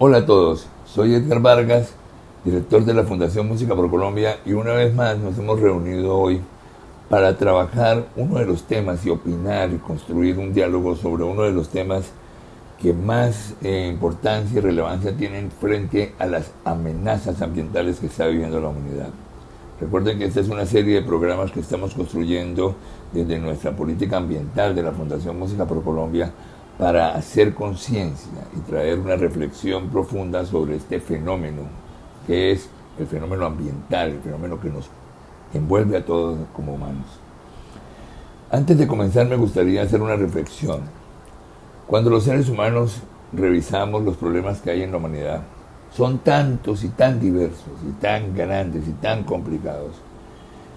Hola a todos, soy Edgar Vargas, director de la Fundación Música por Colombia, y una vez más nos hemos reunido hoy para trabajar uno de los temas y opinar y construir un diálogo sobre uno de los temas que más importancia y relevancia tienen frente a las amenazas ambientales que está viviendo la humanidad. Recuerden que esta es una serie de programas que estamos construyendo desde nuestra política ambiental de la Fundación Música por Colombia para hacer conciencia y traer una reflexión profunda sobre este fenómeno, que es el fenómeno ambiental, el fenómeno que nos envuelve a todos como humanos. Antes de comenzar me gustaría hacer una reflexión. Cuando los seres humanos revisamos los problemas que hay en la humanidad, son tantos y tan diversos y tan grandes y tan complicados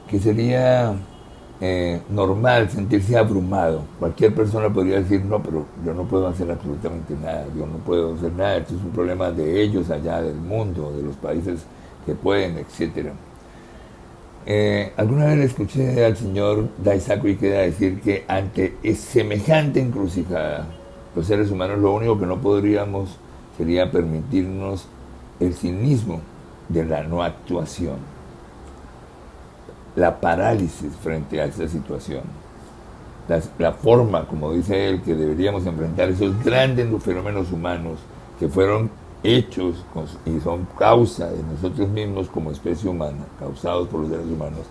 que sería normal sentirse abrumado. Cualquier persona podría decir, no, pero yo no puedo hacer absolutamente nada, yo no puedo hacer nada, esto es un problema de ellos allá, del mundo, de los países que pueden, etc. Alguna vez le escuché al señor Daisaku Ikeda decir que ante semejante encrucijada, los seres humanos lo único que no podríamos sería permitirnos el cinismo de la no actuación, la parálisis frente a esa situación, la forma, como dice él, que deberíamos enfrentar esos grandes fenómenos humanos que fueron hechos y son causa de nosotros mismos como especie humana, causados por los seres humanos,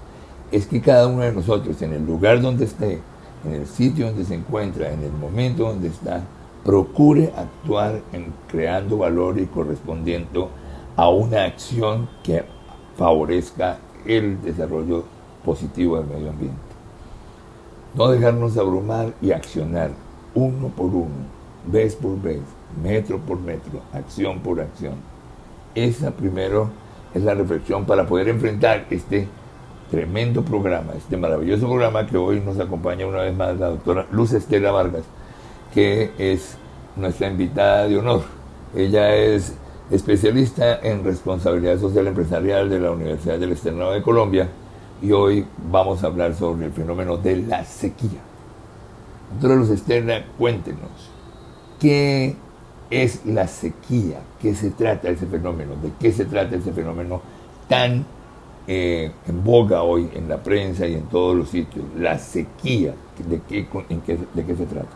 es que cada uno de nosotros, en el lugar donde esté, en el sitio donde se encuentra, en el momento donde está, procure actuar en creando valor y correspondiendo a una acción que favorezca el desarrollo positivo del medio ambiente. No dejarnos abrumar y accionar uno por uno, vez por vez, metro por metro, acción por acción. Esa primero es la reflexión para poder enfrentar este tremendo programa, este maravilloso programa que hoy nos acompaña una vez más la doctora Luz Estela Vargas, que es nuestra invitada de honor. Ella es especialista en responsabilidad social empresarial de la Universidad del Externado de Colombia y hoy vamos a hablar sobre el fenómeno de la sequía. Doctora Luz Estela, cuéntenos, ¿qué es la sequía? ¿Qué se trata ese fenómeno? ¿De qué se trata ese fenómeno tan en boga hoy en la prensa y en todos los sitios? La sequía, ¿de qué se trata?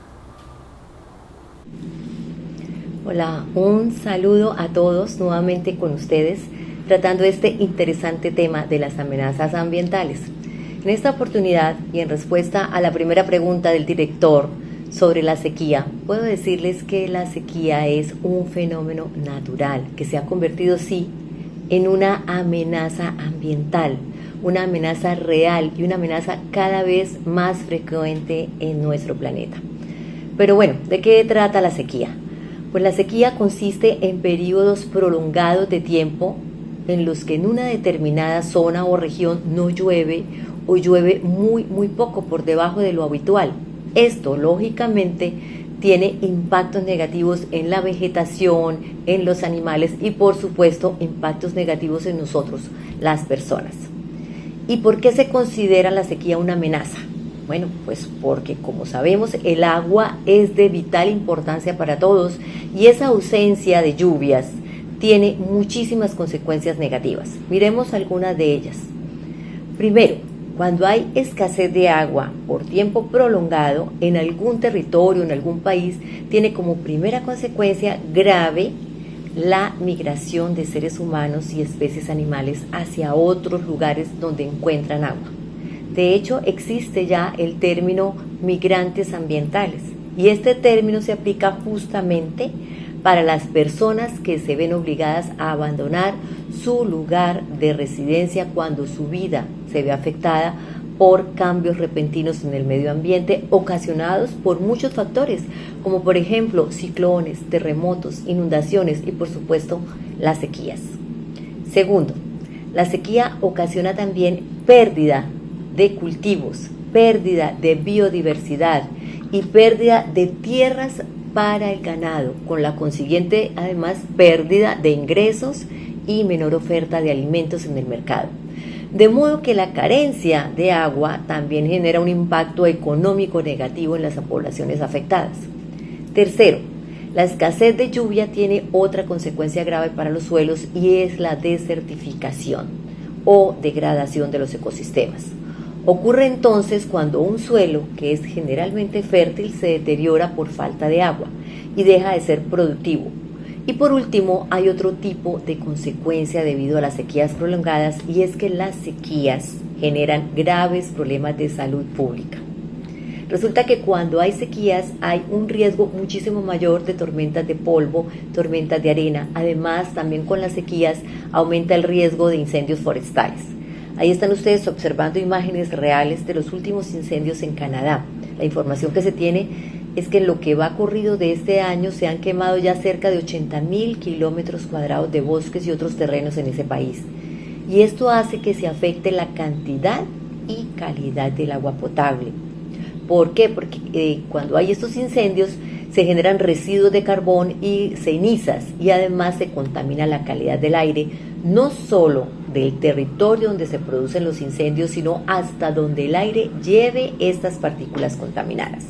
Hola, un saludo a todos nuevamente con ustedes, tratando este interesante tema de las amenazas ambientales. En esta oportunidad y en respuesta a la primera pregunta del director sobre la sequía, puedo decirles que la sequía es un fenómeno natural que se ha convertido, sí, en una amenaza ambiental, una amenaza real y una amenaza cada vez más frecuente en nuestro planeta. Pero bueno, ¿de qué trata la sequía? Pues la sequía consiste en periodos prolongados de tiempo en los que en una determinada zona o región no llueve o llueve muy poco por debajo de lo habitual. Esto, lógicamente, tiene impactos negativos en la vegetación, en los animales y, por supuesto, impactos negativos en nosotros, las personas. ¿Y por qué se considera la sequía una amenaza? Bueno, pues porque, como sabemos, el agua es de vital importancia para todos y esa ausencia de lluvias tiene muchísimas consecuencias negativas. Miremos algunas de ellas. Primero, cuando hay escasez de agua por tiempo prolongado en algún territorio, en algún país, tiene como primera consecuencia grave la migración de seres humanos y especies animales hacia otros lugares donde encuentran agua. De hecho, existe ya el término migrantes ambientales y este término se aplica justamente para las personas que se ven obligadas a abandonar su lugar de residencia cuando su vida se ve afectada por cambios repentinos en el medio ambiente ocasionados por muchos factores, como por ejemplo ciclones, terremotos, inundaciones y por supuesto las sequías. Segundo, la sequía ocasiona también pérdida de cultivos, pérdida de biodiversidad y pérdida de tierras para el ganado, con la consiguiente, además, pérdida de ingresos y menor oferta de alimentos en el mercado. De modo que la carencia de agua también genera un impacto económico negativo en las poblaciones afectadas. Tercero, La escasez de lluvia tiene otra consecuencia grave para los suelos y es la desertificación o degradación de los ecosistemas. Ocurre entonces cuando un suelo, que es generalmente fértil, se deteriora por falta de agua y deja de ser productivo. Y por último, hay otro tipo de consecuencia debido a las sequías prolongadas, y es que las sequías generan graves problemas de salud pública. Resulta que cuando hay sequías hay un riesgo muchísimo mayor de tormentas de polvo, tormentas de arena. Además, también con las sequías aumenta el riesgo de incendios forestales. Ahí están ustedes observando imágenes reales de los últimos incendios en Canadá. La información que se tiene es que en lo que va corrido de este año se han quemado ya cerca de 80,000 kilómetros cuadrados de bosques y otros terrenos en ese país. Y esto hace que se afecte la cantidad y calidad del agua potable. ¿Por qué? Porque cuando hay estos incendios se generan residuos de carbón y cenizas, y además se contamina la calidad del aire, no solo del territorio donde se producen los incendios, sino hasta donde el aire lleve estas partículas contaminadas.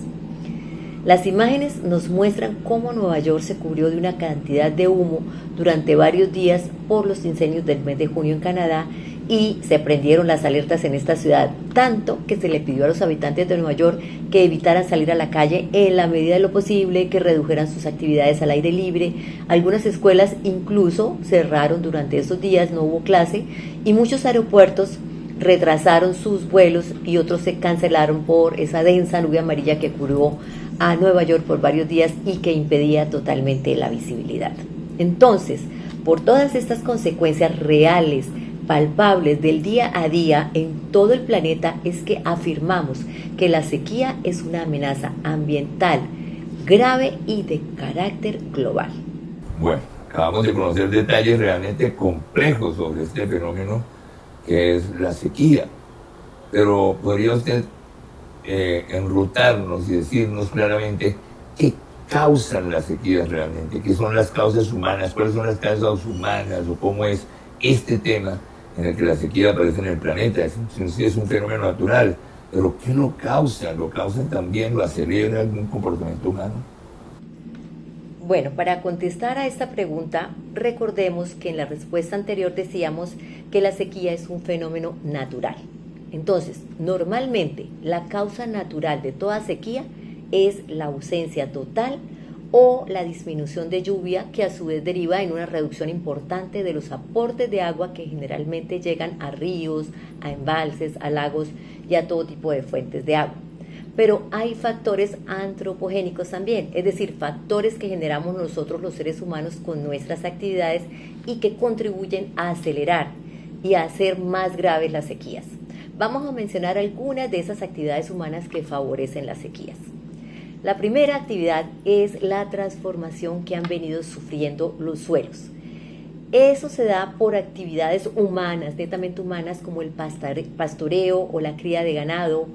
Las imágenes nos muestran cómo Nueva York se cubrió de una cantidad de humo durante varios días por los incendios del mes de junio en Canadá, y se prendieron las alertas en esta ciudad, tanto que se le pidió a los habitantes de Nueva York que evitaran salir a la calle en la medida de lo posible, que redujeran sus actividades al aire libre. Algunas escuelas incluso cerraron durante esos días, no hubo clase, y muchos aeropuertos retrasaron sus vuelos y otros se cancelaron por esa densa nube amarilla que cubrió a Nueva York por varios días y que impedía totalmente la visibilidad. Entonces, por todas estas consecuencias reales, palpables del día a día en todo el planeta, es que afirmamos que la sequía es una amenaza ambiental grave y de carácter global. Bueno, acabamos de conocer detalles realmente complejos sobre este fenómeno que es la sequía, pero ¿podría usted enrutarnos y decirnos claramente qué causan las sequías realmente? ¿Qué son las causas humanas? ¿Cuáles son las causas humanas? ¿O cómo es este tema en el que la sequía aparece en el planeta? Es un fenómeno natural, pero ¿qué lo causa? ¿Lo causa también, lo acelera algún comportamiento humano? Bueno, para contestar a esta pregunta, recordemos que en la respuesta anterior decíamos que la sequía es un fenómeno natural. Entonces, normalmente la causa natural de toda sequía es la ausencia total o la disminución de lluvia, que a su vez deriva en una reducción importante de los aportes de agua que generalmente llegan a ríos, a embalses, a lagos y a todo tipo de fuentes de agua. Pero hay factores antropogénicos también, es decir, factores que generamos nosotros los seres humanos con nuestras actividades y que contribuyen a acelerar y a hacer más graves las sequías. Vamos a mencionar algunas de esas actividades humanas que favorecen las sequías. La primera actividad es la transformación que han venido sufriendo los suelos. Eso se da por actividades humanas, netamente humanas, como el pastoreo o la cría de ganado,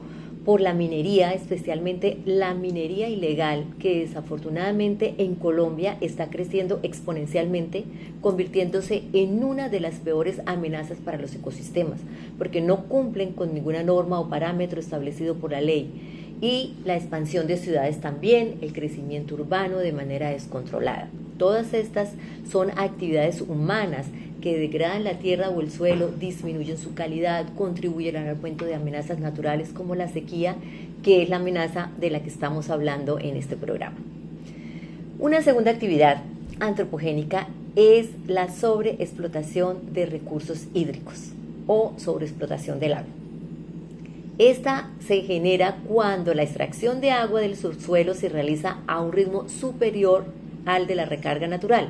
por la minería, especialmente la minería ilegal, que desafortunadamente en Colombia está creciendo exponencialmente, convirtiéndose en una de las peores amenazas para los ecosistemas, porque no cumplen con ninguna norma o parámetro establecido por la ley. Y la expansión de ciudades también, el crecimiento urbano de manera descontrolada. Todas estas son actividades humanas que degradan la tierra o el suelo, disminuyen su calidad, contribuyen al aumento de amenazas naturales como la sequía, que es la amenaza de la que estamos hablando en este programa. Una segunda actividad antropogénica es la sobreexplotación de recursos hídricos o sobreexplotación del agua. Esta se genera cuando la extracción de agua del subsuelo se realiza a un ritmo superior al de la recarga natural.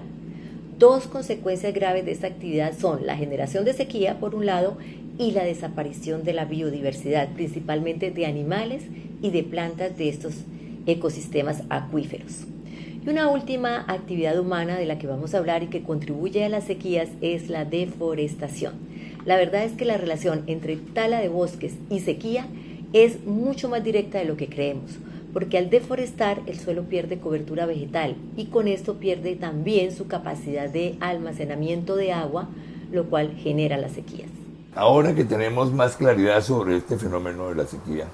Dos consecuencias graves de esta actividad son la generación de sequía, por un lado, y la desaparición de la biodiversidad, principalmente de animales y de plantas de estos ecosistemas acuíferos. Y una última actividad humana de la que vamos a hablar y que contribuye a las sequías es la deforestación. La verdad es que la relación entre tala de bosques y sequía es mucho más directa de lo que creemos, porque al deforestar el suelo pierde cobertura vegetal y con esto pierde también su capacidad de almacenamiento de agua, lo cual genera las sequías. Ahora que tenemos más claridad sobre este fenómeno de la sequía,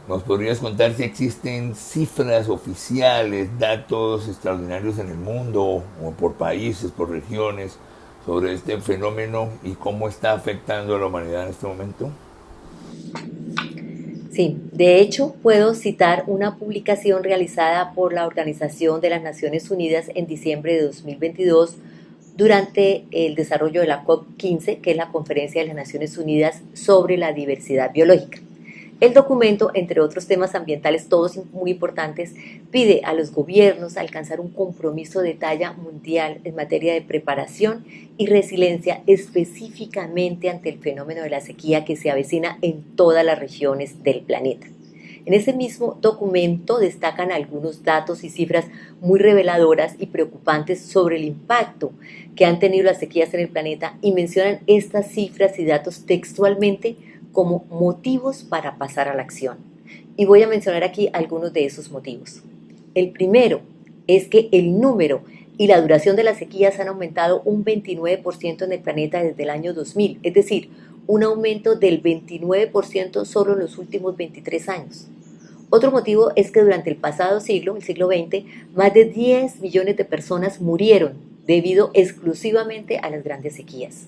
¿Nos podrías contar si existen cifras oficiales, datos extraordinarios en el mundo, o por países, por regiones, sobre este fenómeno y cómo está afectando a la humanidad en este momento? Sí, de hecho puedo citar una publicación realizada por la Organización de las Naciones Unidas en diciembre de 2022 durante el desarrollo de la COP15, que es la Conferencia de las Naciones Unidas sobre la Diversidad Biológica. El documento, entre otros temas ambientales, todos muy importantes, pide a los gobiernos alcanzar un compromiso de talla mundial en materia de preparación y resiliencia específicamente ante el fenómeno de la sequía que se avecina en todas las regiones del planeta. En ese mismo documento destacan algunos datos y cifras muy reveladoras y preocupantes sobre el impacto que han tenido las sequías en el planeta y mencionan estas cifras y datos textualmente como motivos para pasar a la acción. Y voy a mencionar aquí algunos de esos motivos. El primero es que el número y la duración de las sequías han aumentado un 29% en el planeta desde el año 2000, es decir, un aumento del 29% solo en los últimos 23 años. Otro motivo es que durante el pasado siglo, el siglo XX, más de 10 millones de personas murieron debido exclusivamente a las grandes sequías.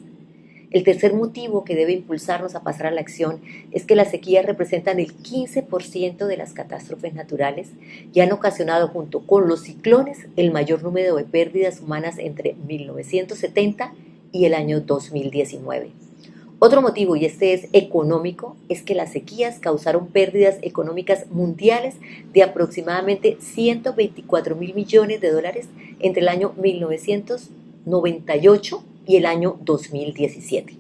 El tercer motivo que debe impulsarnos a pasar a la acción es que las sequías representan el 15% de las catástrofes naturales y han ocasionado junto con los ciclones el mayor número de pérdidas humanas entre 1970 y el año 2019. Otro motivo, y este es económico, es que las sequías causaron pérdidas económicas mundiales de aproximadamente 124 mil millones de dólares entre el año 1998 y el año 2017.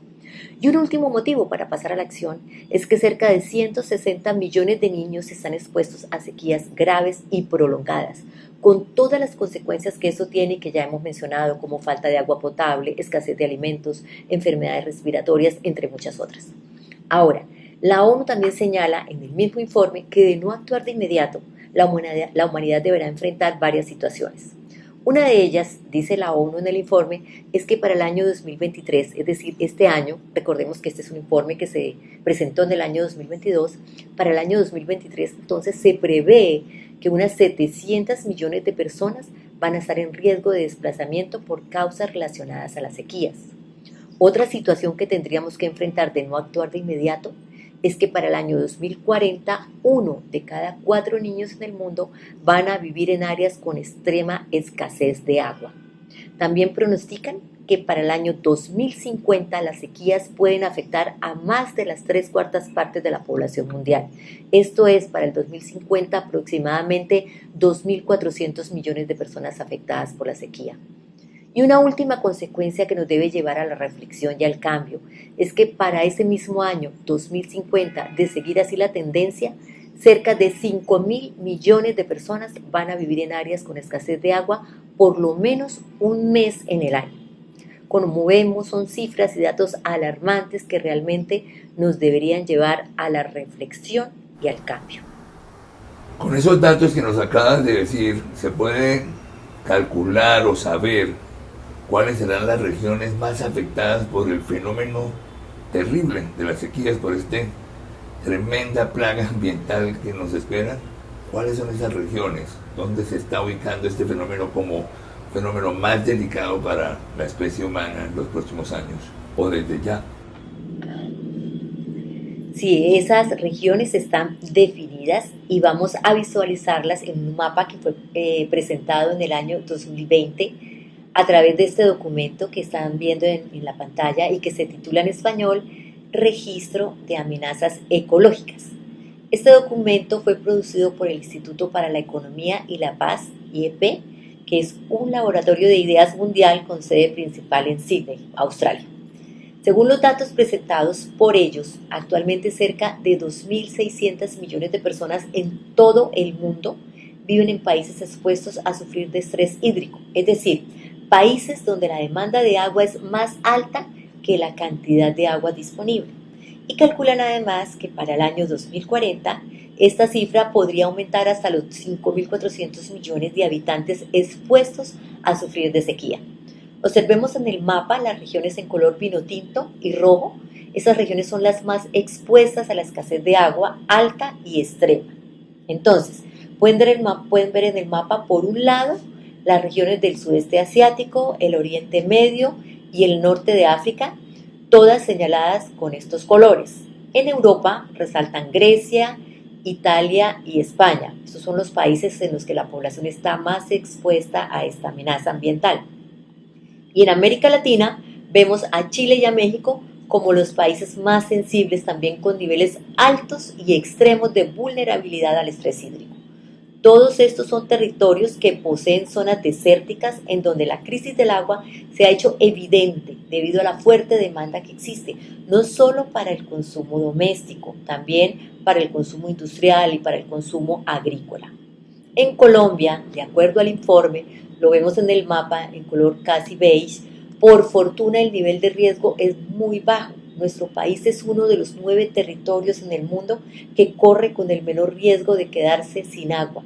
Y un último motivo para pasar a la acción es que cerca de 160 millones de niños están expuestos a sequías graves y prolongadas, con todas las consecuencias que eso tiene y que ya hemos mencionado, como falta de agua potable, escasez de alimentos, enfermedades respiratorias, entre muchas otras. Ahora, la ONU también señala en el mismo informe que de no actuar de inmediato, la humanidad deberá enfrentar varias situaciones. Una de ellas, dice la ONU en el informe, es que para el año 2023, es decir, este año, recordemos que este es un informe que se presentó en el año 2022, para el año 2023 entonces se prevé que unas 700 millones de personas van a estar en riesgo de desplazamiento por causas relacionadas a las sequías. Otra situación que tendríamos que enfrentar de no actuar de inmediato es que para el año 2040, 1 de cada 4 niños en el mundo van a vivir en áreas con extrema escasez de agua. También pronostican que para el año 2050 las sequías pueden afectar a más de las 3/4 partes de la población mundial. Esto es, para el 2050, aproximadamente 2.400 millones de personas afectadas por la sequía. Y una última consecuencia que nos debe llevar a la reflexión y al cambio es que para ese mismo año, 2050, de seguir así la tendencia, cerca de 5.000 millones de personas van a vivir en áreas con escasez de agua por lo menos un mes en el año. Como vemos, son cifras y datos alarmantes que realmente nos deberían llevar a la reflexión y al cambio. Con esos datos que nos acabas de decir, ¿se puede calcular o saber cuáles serán las regiones más afectadas por el fenómeno terrible de las sequías, por esta tremenda plaga ambiental que nos espera? ¿Cuáles son esas regiones? ¿Dónde se está ubicando este fenómeno como fenómeno más delicado para la especie humana en los próximos años o desde ya? Sí, esas regiones están definidas y vamos a visualizarlas en un mapa que fue presentado en el año 2020 a través de este documento que están viendo en la pantalla y que se titula en español Registro de Amenazas Ecológicas. Este documento fue producido por el Instituto para la Economía y la Paz, IEP, que es un laboratorio de ideas mundial con sede principal en Sydney, Australia. Según los datos presentados por ellos, actualmente cerca de 2.600 millones de personas en todo el mundo viven en países expuestos a sufrir de estrés hídrico, es decir, países donde la demanda de agua es más alta que la cantidad de agua disponible. Y calculan además que para el año 2040 esta cifra podría aumentar hasta los 5.400 millones de habitantes expuestos a sufrir de sequía. Observemos en el mapa las regiones en color vino tinto y rojo, Esas regiones son las más expuestas a la escasez de agua alta y extrema. Entonces, pueden ver en el mapa, por un lado, las regiones del sudeste asiático, el Oriente Medio y el norte de África, todas señaladas con estos colores. En Europa resaltan Grecia, Italia y España. Estos son los países en los que la población está más expuesta a esta amenaza ambiental. Y en América Latina vemos a Chile y a México como los países más sensibles, también con niveles altos y extremos de vulnerabilidad al estrés hídrico. Todos estos son territorios que poseen zonas desérticas en donde la crisis del agua se ha hecho evidente debido a la fuerte demanda que existe, no solo para el consumo doméstico, también para el consumo industrial y para el consumo agrícola. En Colombia, de acuerdo al informe, lo vemos en el mapa en color casi beige, por fortuna el nivel de riesgo es muy bajo. Nuestro país es uno de los 9 territorios en el mundo que corre con el menor riesgo de quedarse sin agua.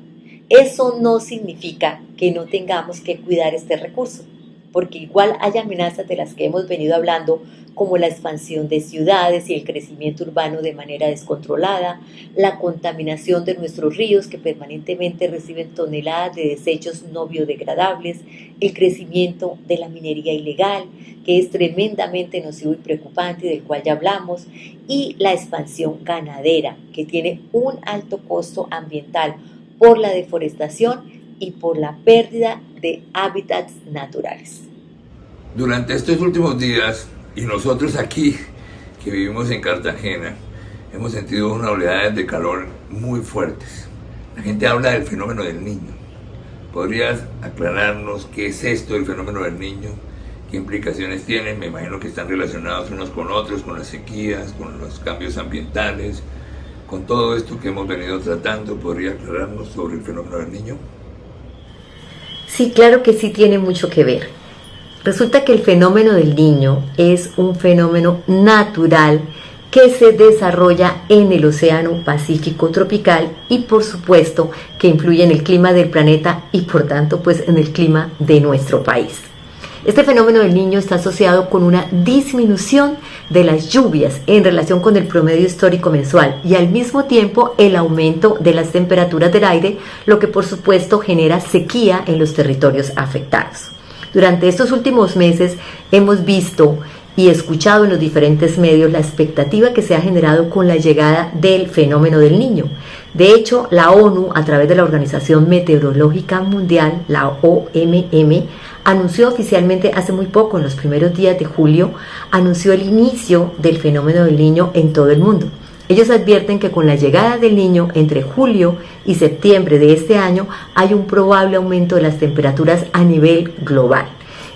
Eso no significa que no tengamos que cuidar este recurso, porque igual hay amenazas de las que hemos venido hablando, como la expansión de ciudades y el crecimiento urbano de manera descontrolada, la contaminación de nuestros ríos que permanentemente reciben toneladas de desechos no biodegradables, el crecimiento de la minería ilegal, que es tremendamente nocivo y preocupante y del cual ya hablamos, y la expansión ganadera, que tiene un alto costo ambiental por la deforestación y por la pérdida de hábitats naturales. Durante estos últimos días, y nosotros aquí, que vivimos en Cartagena, hemos sentido unas oleadas de calor muy fuertes. La gente habla del fenómeno del Niño. ¿Podrías aclararnos qué es esto del fenómeno del Niño? ¿Qué implicaciones tienen? Me imagino que están relacionados unos con otros, con las sequías, con los cambios ambientales, con todo esto que hemos venido tratando. ¿Podría aclararnos sobre el fenómeno del Niño? Sí, claro que sí tiene mucho que ver. Resulta que el fenómeno del Niño es un fenómeno natural que se desarrolla en el Océano Pacífico tropical y por supuesto que influye en el clima del planeta y por tanto pues en el clima de nuestro país. Este fenómeno del Niño está asociado con una disminución de las lluvias en relación con el promedio histórico mensual y al mismo tiempo el aumento de las temperaturas del aire, lo que por supuesto genera sequía en los territorios afectados. Durante estos últimos meses hemos visto y escuchado en los diferentes medios la expectativa que se ha generado con la llegada del fenómeno del Niño. De hecho, la ONU, a través de la Organización Meteorológica Mundial, la OMM, anunció oficialmente hace muy poco, en los primeros días de julio, anunció el inicio del fenómeno del Niño en todo el mundo. Ellos advierten que con la llegada del Niño entre julio y septiembre de este año hay un probable aumento de las temperaturas a nivel global.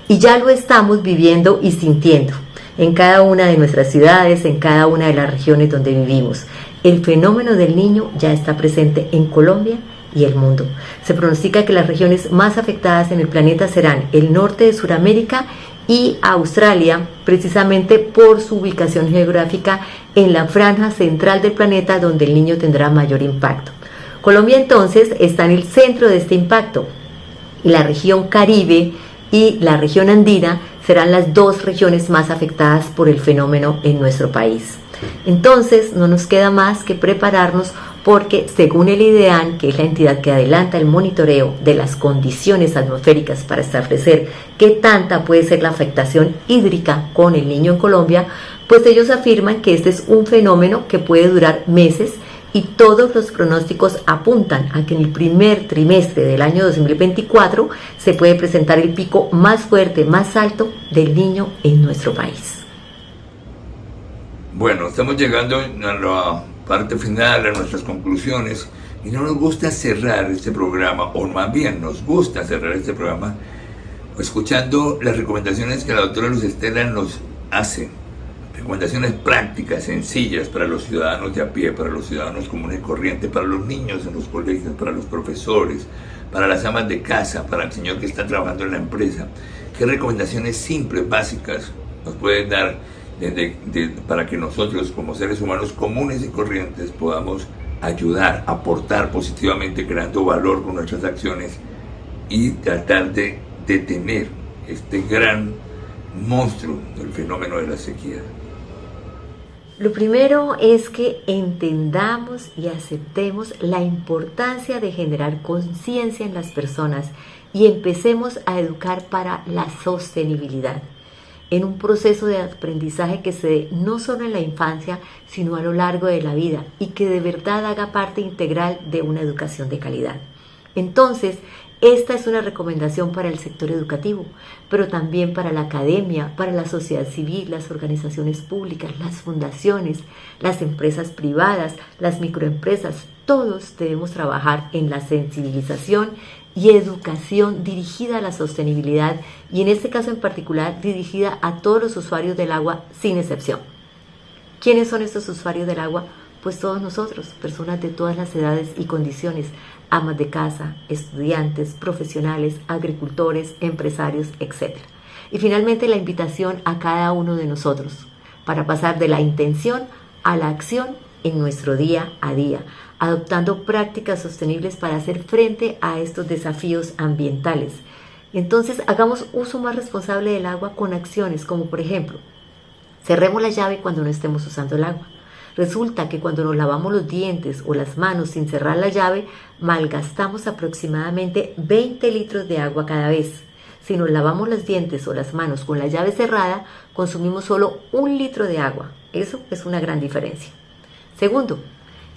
Y ya lo estamos viviendo y sintiendo en cada una de nuestras ciudades, en cada una de las regiones donde vivimos. El fenómeno del Niño ya está presente en Colombia y el mundo. Se pronostica que las regiones más afectadas en el planeta serán el norte de Sudamérica y Australia, precisamente por su ubicación geográfica en la franja central del planeta donde el Niño tendrá mayor impacto. Colombia entonces está en el centro de este impacto y la región Caribe y la región andina serán las dos regiones más afectadas por el fenómeno en nuestro país. Entonces no nos queda más que prepararnos porque según el IDEAN, que es la entidad que adelanta el monitoreo de las condiciones atmosféricas para establecer qué tanta puede ser la afectación hídrica con el Niño en Colombia, pues ellos afirman que este es un fenómeno que puede durar meses y todos los pronósticos apuntan a que en el primer trimestre del año 2024 se puede presentar el pico más fuerte, más alto del Niño en nuestro país. Bueno, estamos llegando a la parte final, a nuestras conclusiones, y no nos gusta cerrar este programa, o más bien nos gusta cerrar este programa escuchando las recomendaciones que la doctora Luz Estela nos hace, recomendaciones prácticas, sencillas para los ciudadanos de a pie, para los ciudadanos comunes y corrientes, para los niños en los colegios, para los profesores, para las amas de casa, para el señor que está trabajando en la empresa. ¿Qué recomendaciones simples, básicas nos pueden dar para que nosotros como seres humanos comunes y corrientes podamos ayudar, aportar positivamente, creando valor con nuestras acciones y tratar de detener este gran monstruo del fenómeno de la sequía? Lo primero es que entendamos y aceptemos la importancia de generar conciencia en las personas y empecemos a educar para la sostenibilidad, en un proceso de aprendizaje que se dé no solo en la infancia, sino a lo largo de la vida y que de verdad haga parte integral de una educación de calidad. Entonces, esta es una recomendación para el sector educativo, pero también para la academia, para la sociedad civil, las organizaciones públicas, las fundaciones, las empresas privadas, las microempresas. Todos debemos trabajar en la sensibilización y educación dirigida a la sostenibilidad y en este caso en particular dirigida a todos los usuarios del agua sin excepción. ¿Quiénes son estos usuarios del agua? Pues todos nosotros, personas de todas las edades y condiciones, amas de casa, estudiantes, profesionales, agricultores, empresarios, etc. Y finalmente la invitación a cada uno de nosotros para pasar de la intención a la acción en nuestro día a día, adoptando prácticas sostenibles para hacer frente a estos desafíos ambientales. Entonces hagamos uso más responsable del agua con acciones como por ejemplo, cerremos la llave cuando no estemos usando el agua. Resulta que cuando nos lavamos los dientes o las manos sin cerrar la llave, malgastamos aproximadamente 20 litros de agua cada vez. Si nos lavamos los dientes o las manos con la llave cerrada, consumimos solo 1 litro de agua. Eso es una gran diferencia. Segundo,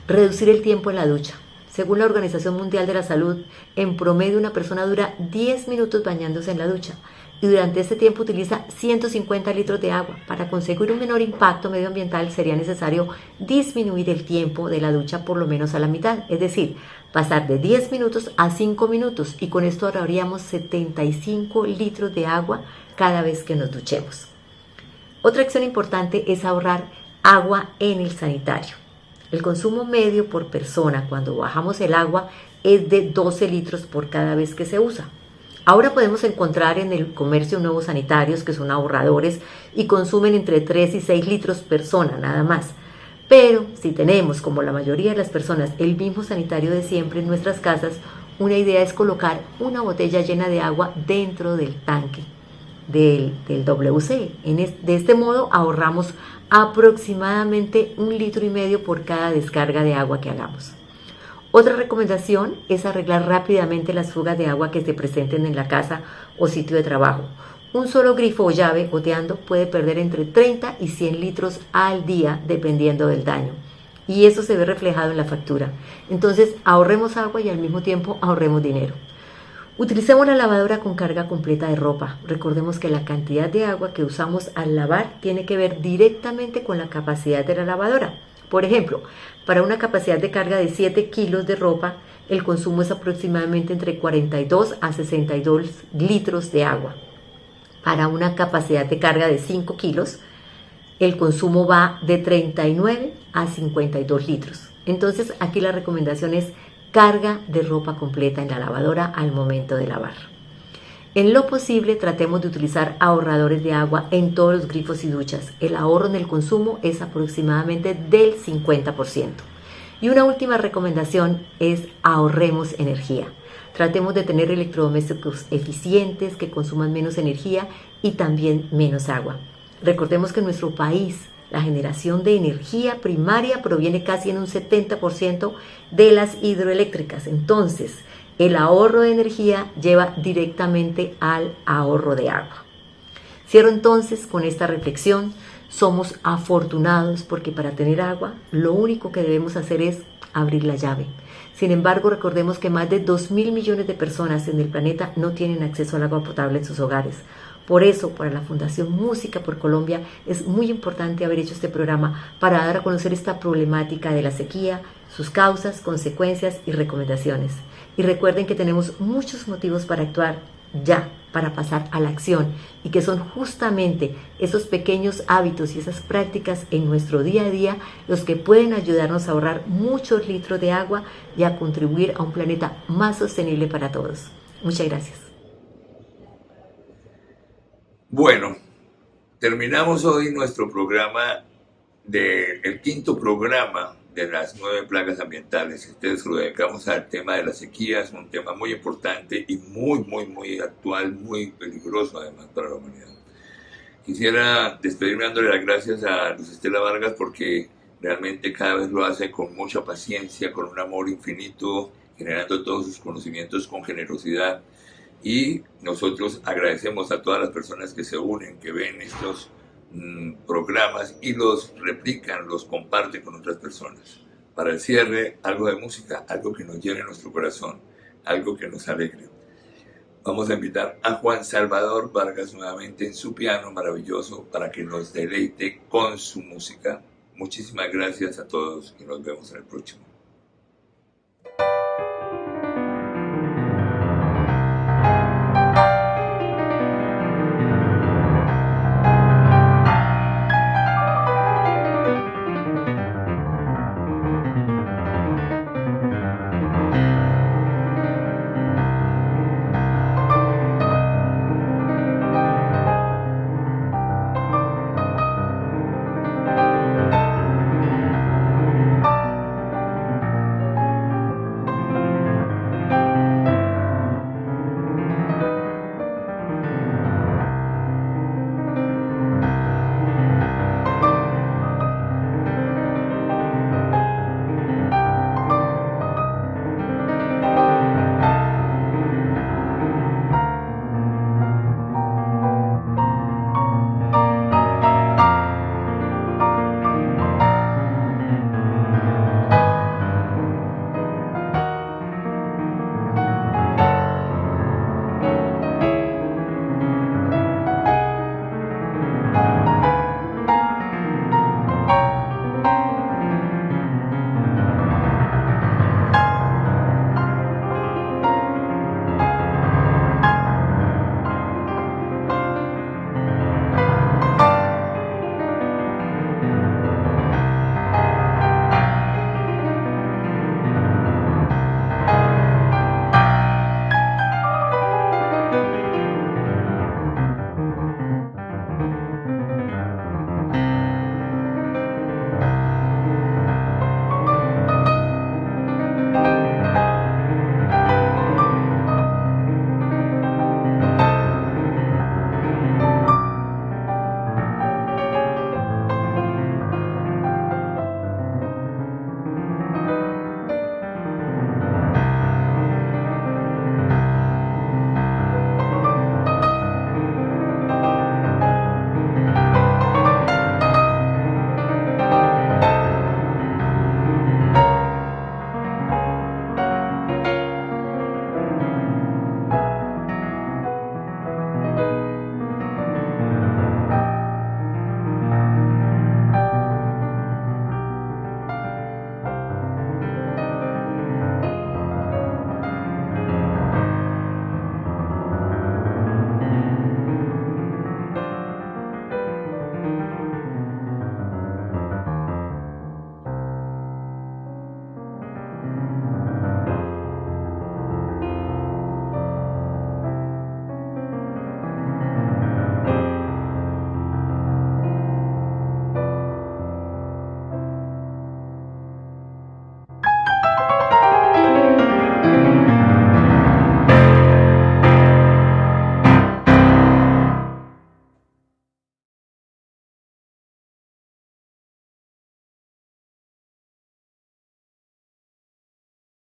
reducir el tiempo en la ducha. Según la Organización Mundial de la Salud, en promedio una persona dura 10 minutos bañándose en la ducha y durante este tiempo utiliza 150 litros de agua. Para conseguir un menor impacto medioambiental sería necesario disminuir el tiempo de la ducha por lo menos a la mitad, es decir, pasar de 10 minutos a 5 minutos y con esto ahorraríamos 75 litros de agua cada vez que nos duchemos. Otra acción importante es ahorrar agua en el sanitario. El consumo medio por persona cuando bajamos el agua es de 12 litros por cada vez que se usa. Ahora podemos encontrar en el comercio nuevos sanitarios que son ahorradores y consumen entre 3 y 6 litros persona, nada más. Pero si tenemos, como la mayoría de las personas, el mismo sanitario de siempre en nuestras casas, una idea es colocar una botella llena de agua dentro del tanque del WC. De este modo ahorramos aproximadamente 1,5 litros por cada descarga de agua que hagamos. Otra recomendación es arreglar rápidamente las fugas de agua que se presenten en la casa o sitio de trabajo. Un solo grifo o llave goteando puede perder entre 30 y 100 litros al día dependiendo del daño. Y eso se ve reflejado en la factura. Entonces ahorremos agua y al mismo tiempo ahorremos dinero. Utilicemos la lavadora con carga completa de ropa. Recordemos que la cantidad de agua que usamos al lavar tiene que ver directamente con la capacidad de la lavadora. Por ejemplo, para una capacidad de carga de 7 kilos de ropa, el consumo es aproximadamente entre 42 a 62 litros de agua. Para una capacidad de carga de 5 kilos, el consumo va de 39 a 52 litros. Entonces, aquí la recomendación es carga de ropa completa en la lavadora al momento de lavar. En lo posible, tratemos de utilizar ahorradores de agua en todos los grifos y duchas. El ahorro en el consumo es aproximadamente del 50%. Y una última recomendación es ahorremos energía. Tratemos de tener electrodomésticos eficientes que consuman menos energía y también menos agua. Recordemos que en nuestro país la generación de energía primaria proviene casi en un 70% de las hidroeléctricas. Entonces, el ahorro de energía lleva directamente al ahorro de agua. Cierro entonces con esta reflexión. Somos afortunados porque para tener agua lo único que debemos hacer es abrir la llave. Sin embargo, recordemos que más de 2.000 millones de personas en el planeta no tienen acceso al agua potable en sus hogares. Por eso, para la Fundación Música por Colombia es muy importante haber hecho este programa para dar a conocer esta problemática de la sequía, sus causas, consecuencias y recomendaciones. Y recuerden que tenemos muchos motivos para actuar ya, para pasar a la acción, y que son justamente esos pequeños hábitos y esas prácticas en nuestro día a día los que pueden ayudarnos a ahorrar muchos litros de agua y a contribuir a un planeta más sostenible para todos. Muchas gracias. Bueno, terminamos hoy nuestro programa el quinto programa de las 9 plagas ambientales. Ustedes lo dedicamos al tema de la sequía, es un tema muy importante y muy actual, muy peligroso además para la humanidad. Quisiera despedirme dándole las gracias a Luz Estela Vargas porque realmente cada vez lo hace con mucha paciencia, con un amor infinito, generando todos sus conocimientos con generosidad. Y nosotros agradecemos a todas las personas que se unen, que ven estos programas y los replican, los comparten con otras personas. Para el cierre, algo de música, algo que nos llene nuestro corazón, algo que nos alegre. Vamos a invitar a Juan Salvador Vargas nuevamente en su piano maravilloso para que nos deleite con su música. Muchísimas gracias a todos y nos vemos en el próximo.